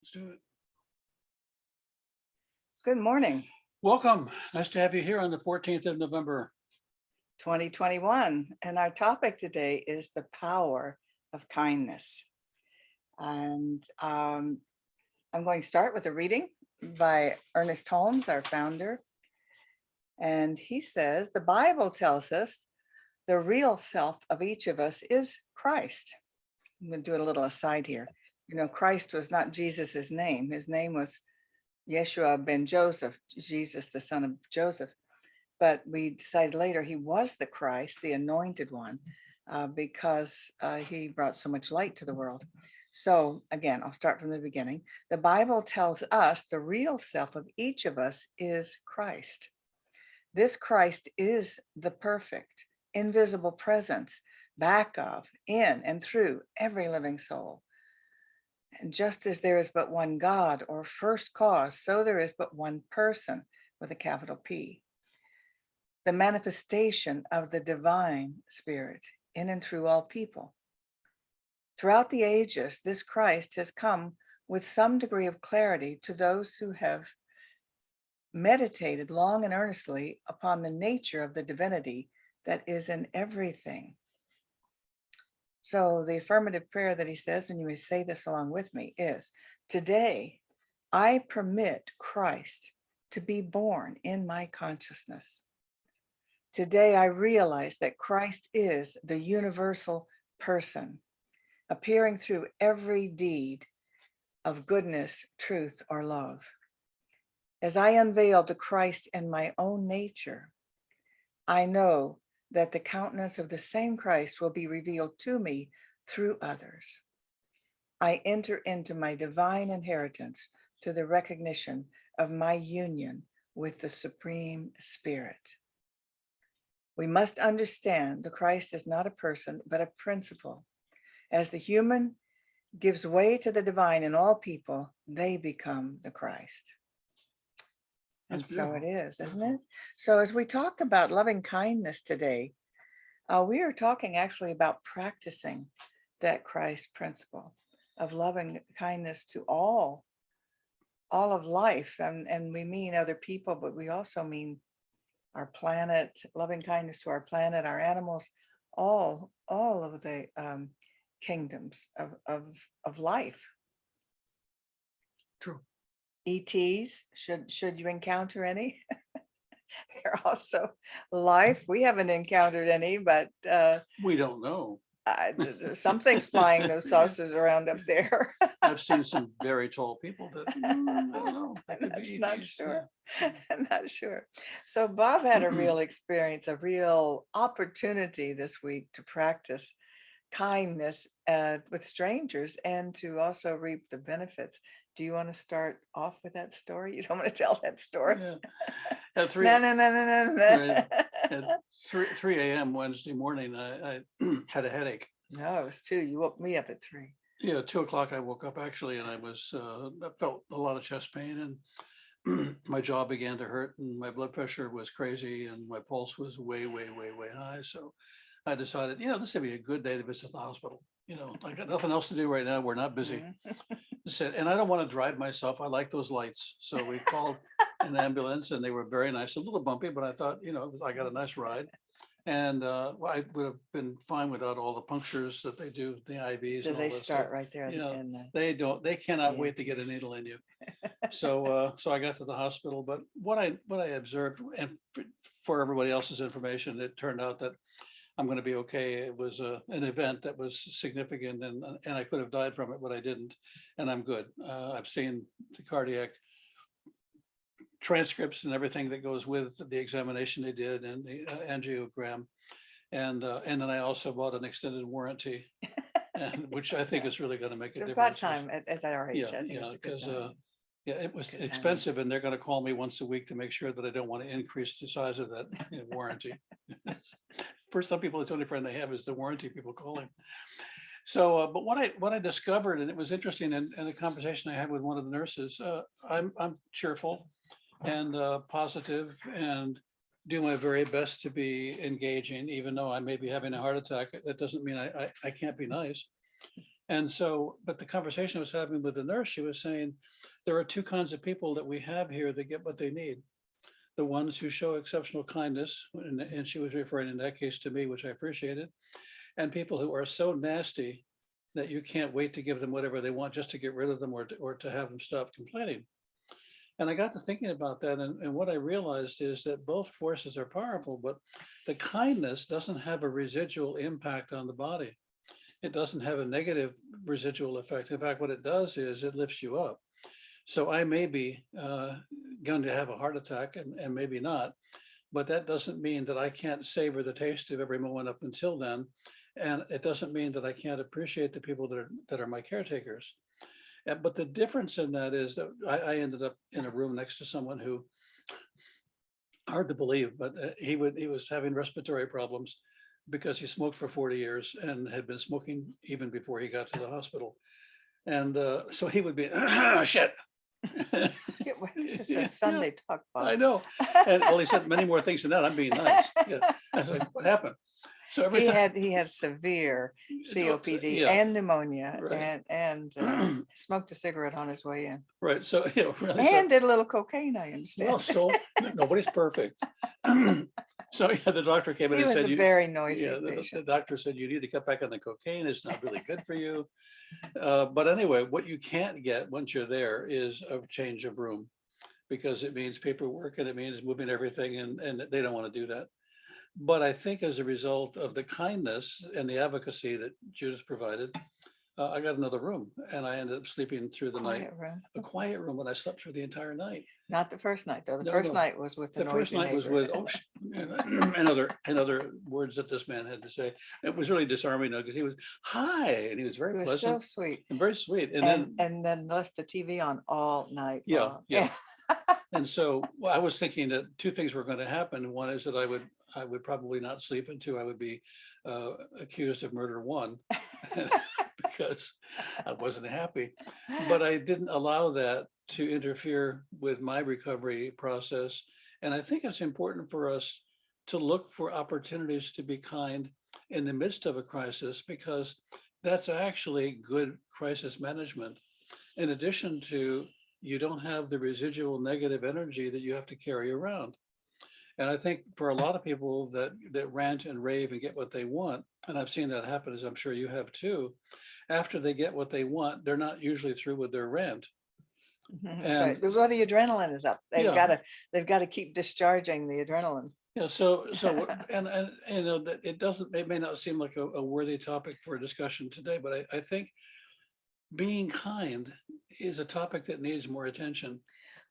Let's do it. Good morning, Welcome. Nice to have you here on the 14th of November. 2021. And our topic today is the power of kindness. And I'm going to start with a reading by Ernest Holmes, our founder. And he says, the Bible tells us the real self of each of us is Christ. I'm going to do a little aside here. You know, Christ was not Jesus's name. His name was Yeshua ben Joseph, Jesus, the son of Joseph. But we decided later he was the Christ, the anointed one, because he brought so much light to the world. So again, I'll start from the beginning. The Bible tells us the real self of each of us is Christ. This Christ is the perfect, invisible presence back of, in, and through every living soul. And just as there is but one God or first cause, so there is but one person with a capital P. The manifestation of the divine spirit in and through all people. Throughout the ages, this Christ has come with some degree of clarity to those who have meditated long and earnestly upon the nature of the divinity that is in everything. So the affirmative prayer that he says, and you may say this along with me, is, today I permit Christ to be born in my consciousness. Today I realize that Christ is the universal person, appearing through every deed of goodness, truth, or love. As I unveil the Christ in my own nature, I know that the countenance of the same Christ will be revealed to me through others. I enter into my divine inheritance through the recognition of my union with the Supreme Spirit. We must understand the Christ is not a person, but a principle. As the human gives way to the divine in all people, they become the Christ. And so it is, isn't it? So as we talk about loving kindness today, we are talking actually about practicing that Christ principle of loving kindness to all of life. And we mean other people, but we also mean our planet, loving kindness to our planet, our animals, all of the kingdoms of life. True. ETs, should you encounter any? They're also life. We haven't encountered any, but We don't know. Something's flying those saucers around up there. I've seen some very tall people that I don't know. That could That's be not ETs, sure. yeah. I'm not sure. So Bob had a real experience, a real opportunity this week to practice kindness with strangers and to also reap the benefits. Do you want to start off with that story? You don't want to tell that story? Yeah. At 3, No. right, at 3 a.m. Wednesday morning, I had a headache. No, it was 2. You woke me up at 3. Yeah, 2 o'clock I woke up actually, and I felt a lot of chest pain, and my jaw began to hurt, and my blood pressure was crazy, and my pulse was way high. So I decided, this would be a good day to visit the hospital. I got nothing else to do right now. We're not busy. And I don't want to drive myself. I like those lights. So we called an ambulance, and they were very nice, a little bumpy, but I thought, I got a nice ride. And I would have been fine without all the punctures that they do, the IVs. Do and all they that start stuff. right there? They cannot wait to get a EMTs. needle in you. So I got to the hospital, but what I observed, and for everybody else's information, it turned out that I'm going to be okay. It was an event that was significant, and I could have died from it, but I didn't, and I'm good. I've seen the cardiac transcripts and everything that goes with the examination they did, and the angiogram, and then I also bought an extended warranty, which I think is really going to make a It's difference. about time at our age. I think Yeah, it's a good because time. it was Good timing. expensive, and they're going to call me once a week to make sure that I don't want to increase the size of that warranty. For some people, it's the only friend they have is the warranty people calling. So, but what I discovered, and it was interesting, in the conversation I had with one of the nurses, I'm cheerful and positive, and do my very best to be engaging, even though I may be having a heart attack. That doesn't mean I can't be nice. And so, but the conversation I was having with the nurse, she was saying, there are two kinds of people that we have here that get what they need. The ones who show exceptional kindness, and she was referring in that case to me, which I appreciated, and people who are so nasty that you can't wait to give them whatever they want just to get rid of them or to have them stop complaining. And I got to thinking about that. And what I realized is that both forces are powerful, but the kindness doesn't have a residual impact on the body. It doesn't have a negative residual effect. In fact, what it does is it lifts you up. So I may be going to have a heart attack and maybe not, but that doesn't mean that I can't savor the taste of every moment up until then. And it doesn't mean that I can't appreciate the people that are my caretakers. But the difference in that is that I ended up in a room next to someone who, hard to believe, but he was having respiratory problems because he smoked for 40 years and had been smoking even before he got to the hospital. And so he would be, shit. What is this, a Yeah, Sunday talk I about? know. And well, he said many more things than that. I'm being nice. Yeah. I was like, what happened? So every time. He had severe COPD Yeah, and pneumonia right. and smoked a cigarette on his way in Right. So, really, so, and did a little cocaine, I well, understand. so nobody's perfect. So, yeah, the doctor came in He and was said, a very noisy yeah, the patient. doctor said, you need to cut back on the cocaine. It's not really good for you. But anyway, what you can't get once you're there is a change of room because it means paperwork and it means moving everything and they don't want to do that. But I think as a result of the kindness and the advocacy that Judith provided, I got another room and I ended up sleeping through the night, Quiet room. a quiet room, and I slept through the entire night. Not the first night, though. The No, first no. night was with the The first noisy night was neighbor. with, and other words that this man had to say. It was really disarming because he was, hi, and he was very He was so pleasant sweet. and very sweet. And then left the TV on all night Yeah, long. yeah. And so I was thinking that two things were going to happen. One is that I would probably not sleep, and two, I would be accused of murder one because I wasn't happy. But I didn't allow that to interfere with my recovery process. And I think it's important for us to look for opportunities to be kind in the midst of a crisis, because that's actually good crisis management. In addition to, you don't have the residual negative energy that you have to carry around. And I think for a lot of people that rant and rave and get what they want, and I've seen that happen, as I'm sure you have too, after they get what they want, they're not usually through with their rant. That's And right. Well, the adrenaline is up. yeah, They've got to keep discharging the adrenaline. yeah. And you know that it may not seem like a worthy topic for a discussion today, but I think being kind is a topic that needs more attention.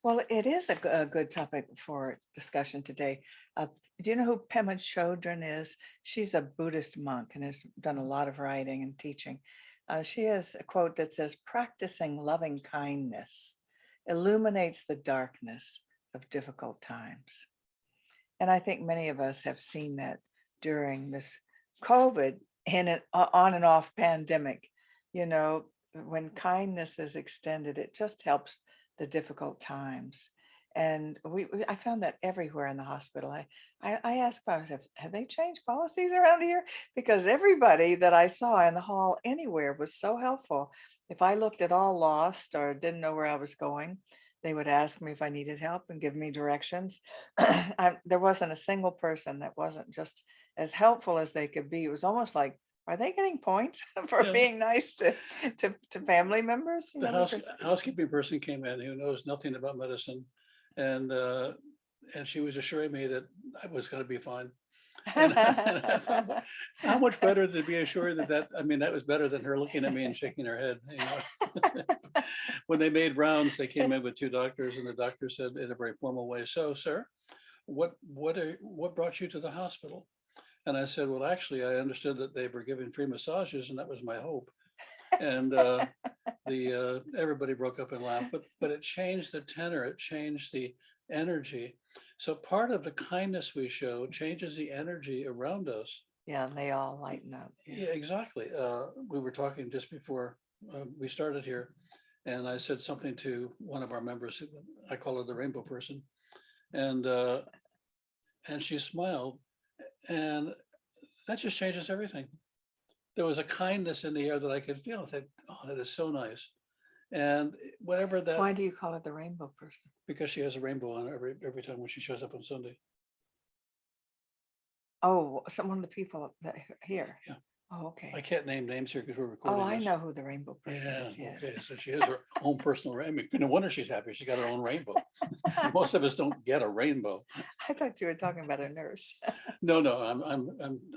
Well, it is a good topic for discussion today. Do you know who Pema Chodron is? She's a Buddhist monk and has done a lot of writing and teaching. She has a quote that says, "Practicing loving kindness illuminates the darkness of difficult times." And I think many of us have seen that during this COVID and an on and off pandemic. You know, when kindness is extended, it just helps the difficult times. And I found that everywhere in the hospital. I asked myself, have they changed policies around here? Because everybody that I saw in the hall anywhere was so helpful. If I looked at all lost or didn't know where I was going, they would ask me if I needed help and give me directions. There wasn't a single person that wasn't just as helpful as they could be. It was almost like, are they getting points for Yeah, being nice to family members? You the know, because housekeeping person came in who knows nothing about medicine, and she was assuring me that I was going to be fine. And, and I thought, how much better to be assured I mean, that was better than her looking at me and shaking her head. You know? When they made rounds, they came in with two doctors, and the doctor said in a very formal way, "So, sir, what brought you to the hospital?" And I said, "Well, actually, I understood that they were giving free massages, and that was my hope." And everybody broke up and laughed, but it changed the tenor, it changed the energy. So part of the kindness we show changes the energy around us. yeah, they all lighten up. Yeah, exactly. We were talking just before we started here, and I said something to one of our members. I call her the rainbow person, and she smiled, and that just changes everything. there was a kindness in the air that I could feel. I said, oh, that is so nice. And whatever that, Why do you call it the rainbow person? because she has a rainbow on every time when she shows up on Sunday. Oh, one of the people that here. Yeah. Oh, I okay. can't name names here because we're Oh, recording I this. know who the rainbow person Yeah, is. Yes. okay. So she has her own personal rainbow. No wonder she's happy. She got her own rainbow. Most of us don't get a rainbow. I thought you were talking about a nurse. No,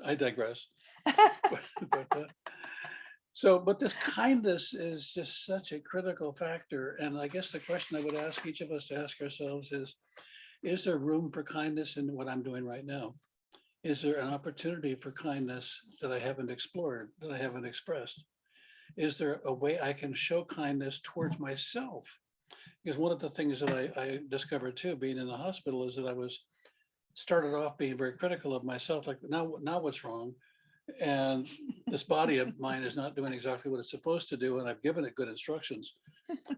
I digress. But but this kindness is just such a critical factor. And I guess the question I would ask each of us to ask ourselves is there room for kindness in what I'm doing right now? Is there an opportunity for kindness that I haven't explored, that I haven't expressed? Is there a way I can show kindness towards myself? Because one of the things that I discovered too, being in the hospital, is that I was started off being very critical of myself, like now what's wrong? And this body of mine is not doing exactly what it's supposed to do, and I've given it good instructions.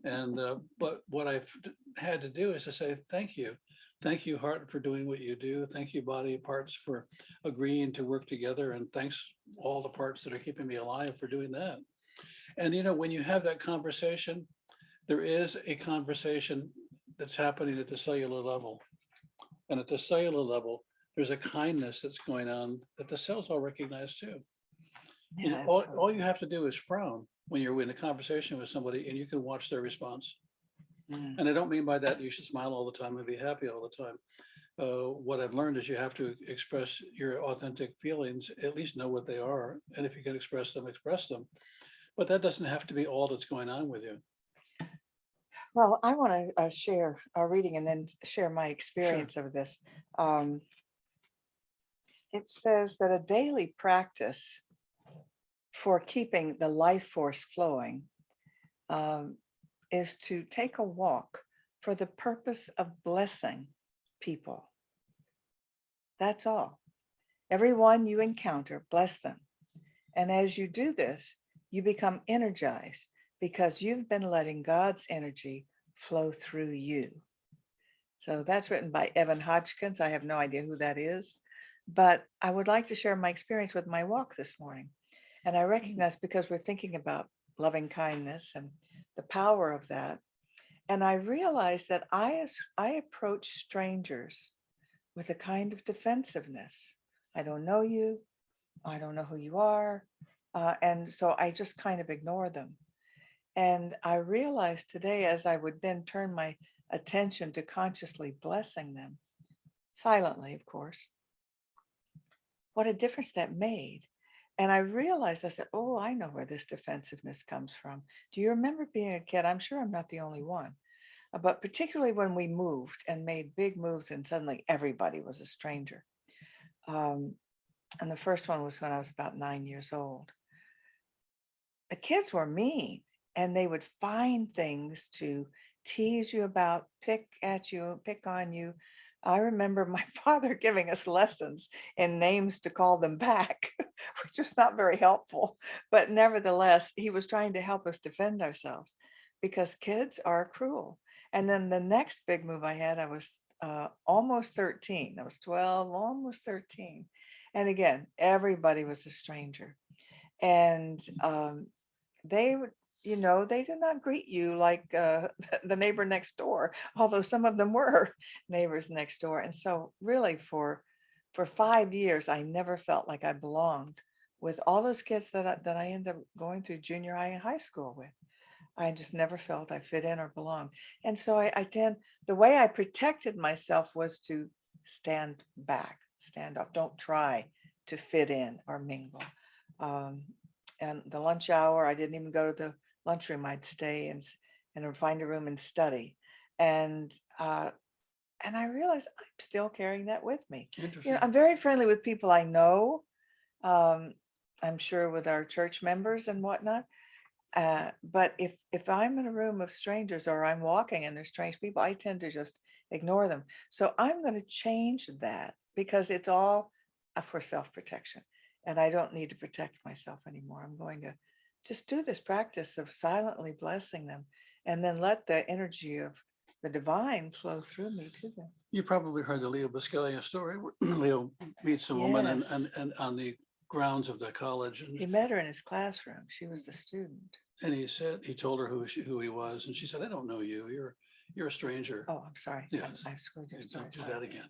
And but what I've had to do is to say thank you. Thank you, heart, for doing what you do. Thank you, body parts, for agreeing to work together. And thanks all the parts that are keeping me alive for doing that. And when you have that conversation, there is a conversation that's happening at the cellular level. And at the cellular level, there's a kindness that's going on that the cells all recognize too. Yeah, All you have to do is frown when you're in a conversation with somebody, and you can watch their response. Mm. And I don't mean by that you should smile all the time and be happy all the time. What I've learned is you have to express your authentic feelings, at least know what they are. And if you can express them, express them. But that doesn't have to be all that's going on with you. Well, I want to share our reading and then share my experience of this. It says that a daily practice for keeping the life force flowing is to take a walk for the purpose of blessing people. That's all. Everyone you encounter, bless them. And as you do this, you become energized because you've been letting God's energy flow through you. So that's written by Evan Hodgkins. I have no idea who that is, but I would like to share my experience with my walk this morning. And I recognize, because we're thinking about loving kindness and the power of that. And I realized that I approach strangers with a kind of defensiveness. I don't know you. I don't know who you are. And so I just kind of ignore them. And I realized today, as I would then turn my attention to consciously blessing them, silently, of course, what a difference that made. And I realized, I said, oh, I know where this defensiveness comes from. Do you remember being a kid? I'm sure I'm not the only one, but particularly when we moved and made big moves and suddenly everybody was a stranger. And the first one was when I was about 9 years old. The kids were mean, and they would find things to tease you about, pick at you, pick on you. I remember my father giving us lessons in names to call them back, which was not very helpful. But nevertheless, he was trying to help us defend ourselves because kids are cruel. And then the next big move I had, I was almost 13. I was 12, almost 13. And again, everybody was a stranger. And they would, they did not greet you like the neighbor next door, although some of them were neighbors next door. And so really for 5 years, I never felt like I belonged with all those kids that I ended up going through junior high and high school with. I just never felt I fit in or belonged. And so the way I protected myself was to stand back, stand up, don't try to fit in or mingle. And the lunch hour, I didn't even go to the lunchroom. I'd stay and find a room and study. And I realized I'm still carrying that with me. Interesting. I'm very friendly with people I know. I'm sure with our church members and whatnot. But if I'm in a room of strangers or I'm walking and there's strange people, I tend to just ignore them. So I'm going to change that because it's all for self-protection. And I don't need to protect myself anymore. I'm going to just do this practice of silently blessing them and then let the energy of the divine flow through me to them. You probably heard the Leo Buscaglia story where Leo meets a woman Yes. and on the grounds of the college, He met her in his classroom. She was a student. and he told her who he was, and she said, "I don't know you. You're a stranger." Oh, I'm sorry. Yes. I screwed you. Sorry, Don't do sorry. that again.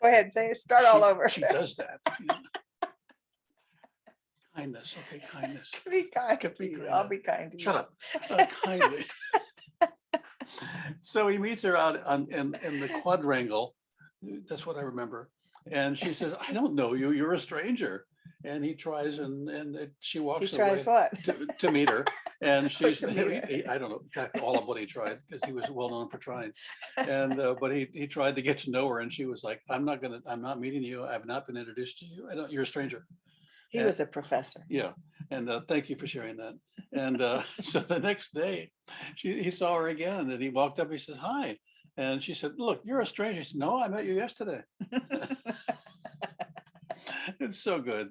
Go ahead, start all over. She does that. Kindness. Okay, kindness. Be kind Could to be you. kind I'll of- be kind to you. Shut up. Kindly. So he meets her out in the quadrangle. That's what I remember. And she says, "I don't know you. You're a stranger." And he tries, and she He walks tries away what? to meet her. And she's, to meet her. I don't know exactly all of what he tried, because he was well known for trying. And, but he tried to get to know her, and she was like, I'm not meeting you. I've not been introduced to you. You're a stranger. He was a professor. Yeah. And thank you for sharing that. And so the next day, he saw her again, and he walked up, he says, "Hi." And she said, "Look, you're a stranger." He said, "No, I met you yesterday." It's so good.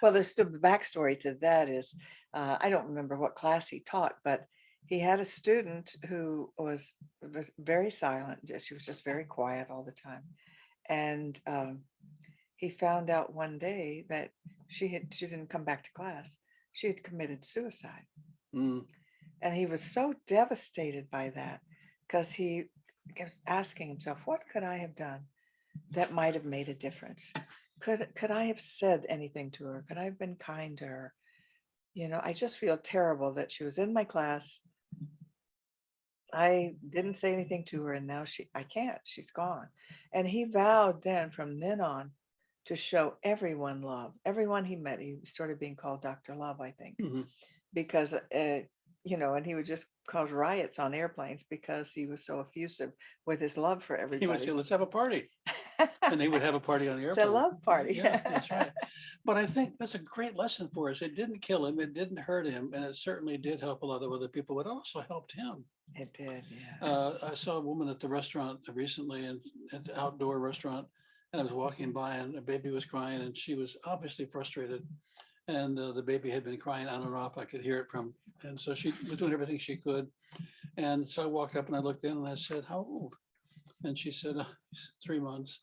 Well, the backstory to that is, I don't remember what class he taught, but he had a student who was very silent. She was just very quiet all the time. And he found out one day that she didn't come back to class. She had committed suicide. Mm. And he was so devastated by that, because he kept asking himself, what could I have done that might have made a difference? Could I have said anything to her? Could I have been kind to her? I just feel terrible that she was in my class. I didn't say anything to her, and now I can't. She's gone. And he vowed then, from then on, to show everyone love. Everyone he met, he started being called Dr. Love, I think, Mhm. because and he would just cause riots on airplanes because he was so effusive with his love for He would everybody. say, "Let's have a party." And they would have a party on the It's a airplane. love party. Yeah, that's right. But I think that's a great lesson for us. It didn't kill him, it didn't hurt him, and it certainly did help a lot of other people, but it also helped him. It did, yeah. I saw a woman at the restaurant recently, and at the outdoor restaurant, and I was walking by, and a baby was crying, and she was obviously frustrated. And the baby had been crying on and off. I could hear it from, and so she was doing everything she could. And so I walked up and I looked in and I said, "How old?" And she said, 3 months."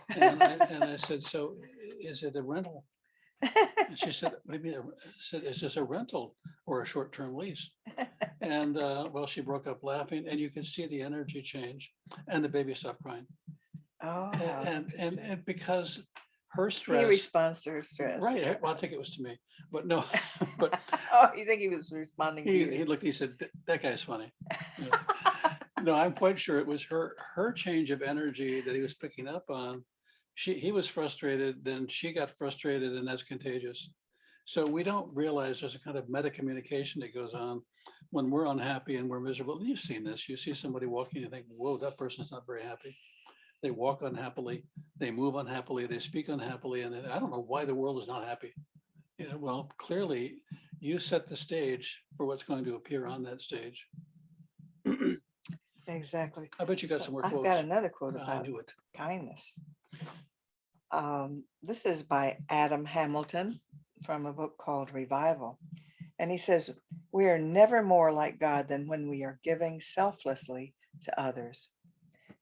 And I said, "So is it a rental?" And she said, "What do you mean?" I said, "Is this a rental or a short-term lease?" And well, she broke up laughing, and you could see the energy change, and the baby stopped crying. Oh, And because her he stress, responds to her stress. right? Well, I think it was to me, but no, but Oh, you think he was responding to he you? looked, he said, "That guy's funny." Yeah. No, I'm quite sure it was her change of energy that he was picking up on. He was frustrated, then she got frustrated, and that's contagious. So we don't realize there's a kind of meta communication that goes on when we're unhappy and we're miserable. And you've seen this. You see somebody walking, you think, "Whoa, that person's not very happy." They walk unhappily, they move unhappily, they speak unhappily, and I don't know why the world is not happy. Well, clearly you set the stage for what's going to appear on that stage. Exactly. I bet you got some more I've quotes. got another quote I about knew it. kindness. This is by Adam Hamilton from a book called Revival. And he says, "We are never more like God than when we are giving selflessly to others.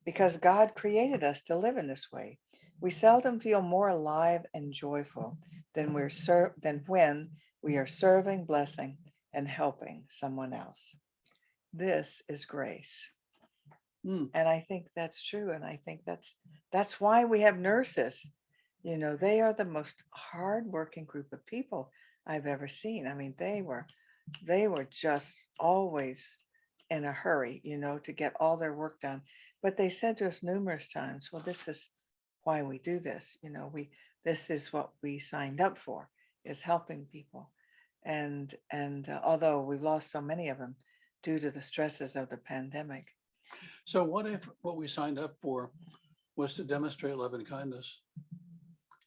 Because God created us to live in this way, we seldom feel more alive and joyful than when we are serving, blessing, and helping someone else. This is grace." Mm. And I think that's true. And I think that's why we have nurses. They are the most hardworking group of people I've ever seen. I mean, they were just always in a hurry, to get all their work done. But they said to us numerous times, "Well, this is why we do this. This is what we signed up for, is helping people." And although we've lost so many of them due to the stresses of the pandemic. So what if what we signed up for was to demonstrate love and kindness?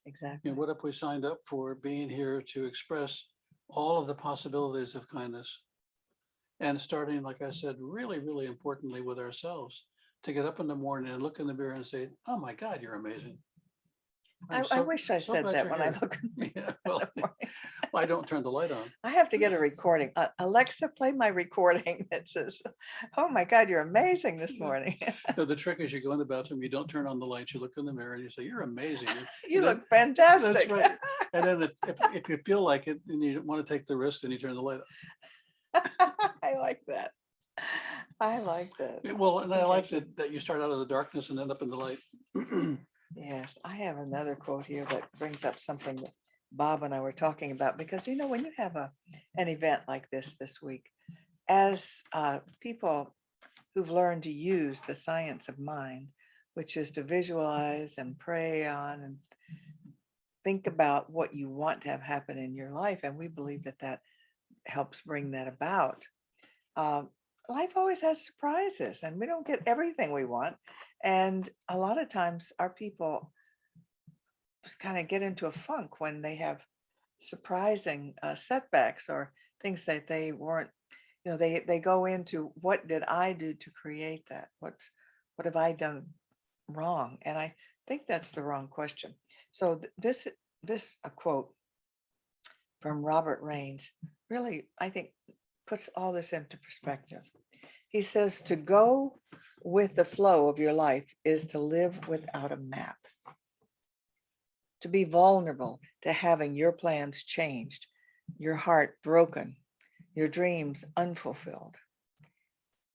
Exactly. What if we signed up for being here to express all of the possibilities of kindness? And starting, like I said, really, really importantly with ourselves, to get up in the morning and look in the mirror and say, "Oh my God, you're amazing." I wish I said glad that you're when I here." look. Yeah, well, I don't turn the light on. I have to get a recording. Alexa, play my recording that says, "Oh my God, you're amazing this morning. No, the trick is you go in the bathroom, you don't turn on the light, you look in the mirror and you say, you're amazing. You And then- look fantastic." That's right. And then if you feel like it and you want to take the risk, then you turn the light I like that. I like that. on. Well, and I think I like should- that you start out of the darkness and end up in the light. Yes, I have another quote here that brings up something that Bob and I were talking about, because when you have an event like this week, as people who've learned to use the science of mind, which is to visualize and pray on and think about what you want to have happen in your life, and we believe that that helps bring that about. Life always has surprises, and we don't get everything we want. And a lot of times our people kind of get into a funk when they have surprising setbacks or things that they weren't, they go into, what did I do to create that? What have I done wrong? And I think that's the wrong question. So this a quote from Robert Raines really, I think, puts all this into perspective. He says, to go with the flow of your life is to live without a map. To be vulnerable to having your plans changed, your heart broken, your dreams unfulfilled.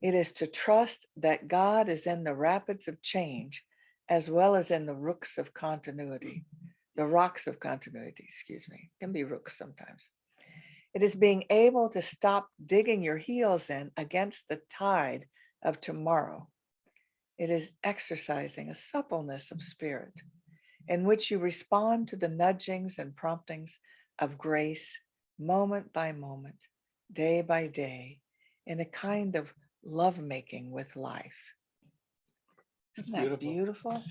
It is to trust that God is in the rapids of change as well as in the rocks of continuity. The rocks of continuity, excuse me, can be rooks sometimes. It is being able to stop digging your heels in against the tide of tomorrow. It is exercising a suppleness of spirit in which you respond to the nudgings and promptings of grace, moment by moment, day by day, in a kind of lovemaking with life. It's Isn't that beautiful?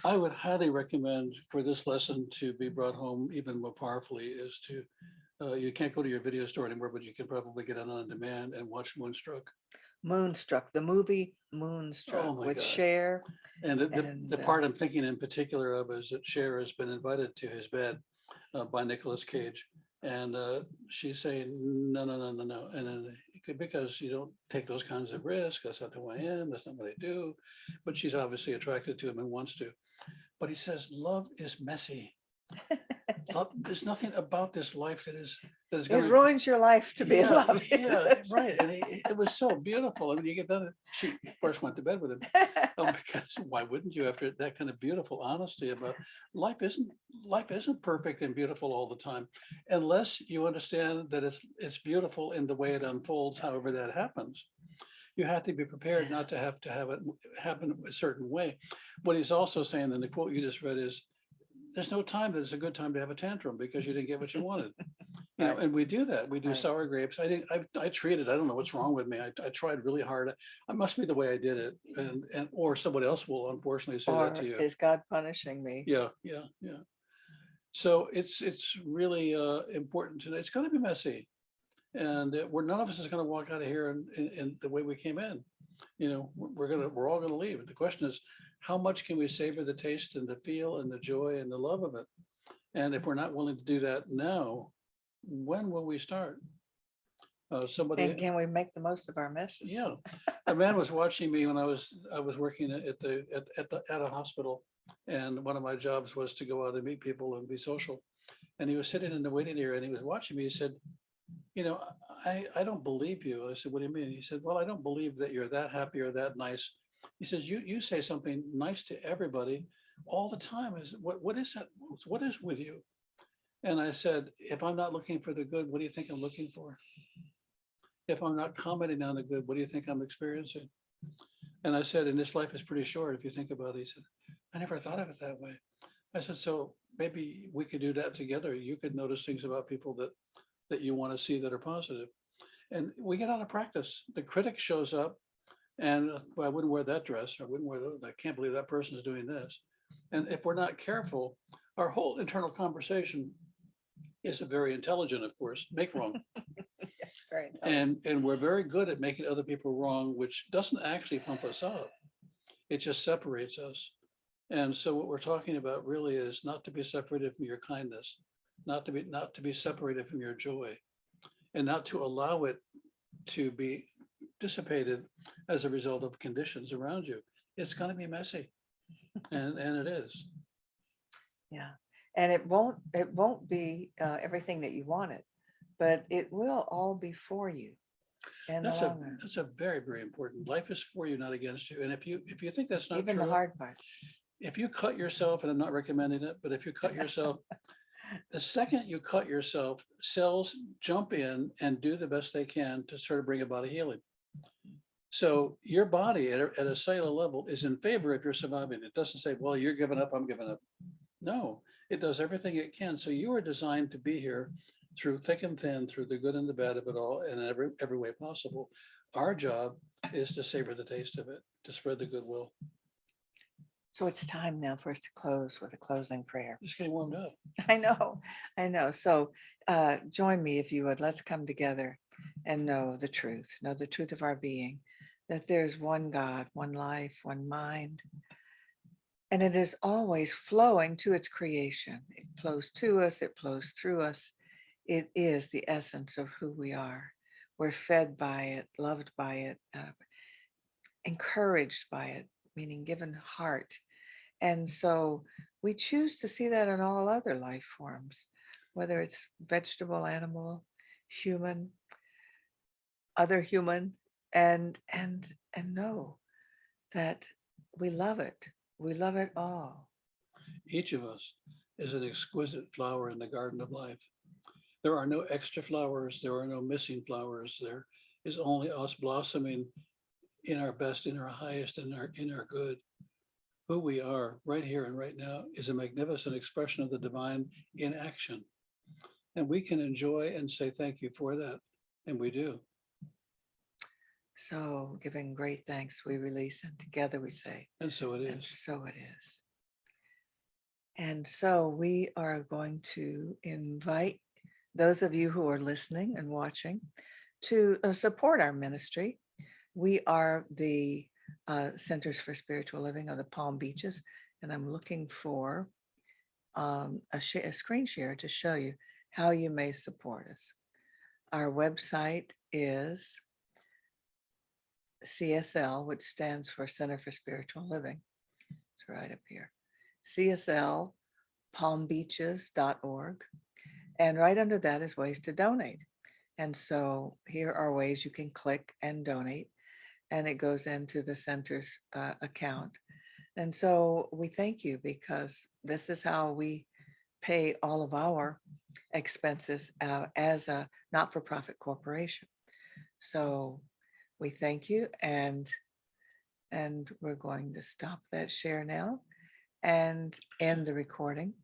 I would highly recommend for this lesson to be brought home even more powerfully is to, you can't go to your video store anymore, but you can probably get it on demand and watch Moonstruck. Moonstruck, the movie Oh Moonstruck my with God. Cher. And the And, part I'm thinking in particular of is that Cher has been invited to his bed by Nicolas Cage. And she's saying, no, no, no, no, no. And then because you don't take those kinds of risks, that's not who I am, that's not what I do. But she's obviously attracted to him and wants to. But he says, love is messy. There's nothing about this life that is It going ruins your life to be in love. Yeah, right. And it was so beautiful. I mean, you get done. She, of course, went to bed with him. Because why wouldn't you, after that kind of beautiful honesty about life isn't perfect and beautiful all the time, unless you understand that it's beautiful in the way it unfolds, however that happens. You have to be prepared not to have it happen a certain way. What he's also saying in the quote you just read is, there's no time that's a good time to have a tantrum because you didn't get what you wanted. Right. And we do that. We do Right. sour grapes. I treated, I don't know what's wrong with me. I tried really hard. I must be the way I did it. And or somebody else will unfortunately say that Or to you. is God punishing me? Yeah. So it's really important to know. It's going to be messy. And none of us is going to walk out of here in the way we came in. We're all going to leave. The question is, how much can we savor the taste and the feel and the joy and the love of it? And if we're not willing to do that now, when will we start? And can we make the most of our messes? Yeah, a man was watching me when I was working at a hospital, and one of my jobs was to go out and meet people and be social. And he was sitting in the waiting area and he was watching me. He said, I don't believe you. I said, what do you mean? He said, well, I don't believe that you're that happy or that nice. He says, you say something nice to everybody all the time. Is what is that? What is with you? And I said, if I'm not looking for the good, what do you think I'm looking for? If I'm not commenting on the good, what do you think I'm experiencing? And I said, and this life is pretty short if you think about it. He said, I never thought of it that way. I said, so maybe we could do that together. You could notice things about people that you want to see that are positive. And we get out of practice. The critic shows up and well, I wouldn't wear that dress. I wouldn't wear that. I can't believe that person is doing this. And if we're not careful, our whole internal conversation isn't very intelligent, of course, make wrong. Right. And we're very good at making other people wrong, which doesn't actually pump us up. It just separates us. And so what we're talking about really is not to be separated from your kindness, not to be separated from your joy, and not to allow it to be dissipated as a result of conditions around you. It's going to be messy, and it is. Yeah. And it won't be everything that you wanted, but it will all be for you in the long run, That's a very, very important. Life is for you, not against you. And if you think that's not even the true, hard parts. if you cut yourself, and I'm not recommending it, but if you cut yourself, the second you cut yourself, cells jump in and do the best they can to sort of bring about a healing. So your body at a cellular level is in favor if you're surviving. It doesn't say, well, you're giving up, I'm giving up. No, it does everything it can. So you are designed to be here through thick and thin, through the good and the bad of it all, and in every way possible. Our job is to savor the taste of it, to spread the goodwill. So it's time now for us to close with a closing prayer. Just getting warmed up. I know. So join me if you would. Let's come together and know the truth of our being, that there's one God, one life, one mind, and it is always flowing to its creation. It flows to us, it flows through us. It is the essence of who we are. We're fed by it, loved by it, encouraged by it, meaning given heart. And so we choose to see that in all other life forms, whether it's vegetable, animal, human, other human, and know that we love it. We love it all. Each of us is an exquisite flower in the garden of life. There are no extra flowers. There are no missing flowers. There is only us blossoming in our best, in our highest, in our good. Who we are right here and right now is a magnificent expression of the divine in action. And we can enjoy and say thank you for that. And we do. So giving great thanks, we release, and together we say, And so it and is. so it is. And so we are going to invite those of you who are listening and watching to support our ministry. We are the Centers for Spiritual Living of the Palm Beaches, and I'm looking for a screen share to show you how you may support us. Our website is CSL, which stands for Center for Spiritual Living. It's right up here. CSLPalmBeaches.org. And right under that is ways to donate. And so here are ways you can click and donate, and it goes into the center's account. And so we thank you, because this is how we pay all of our expenses as a not-for-profit corporation. So we thank you, and we're going to stop that share now and end the recording.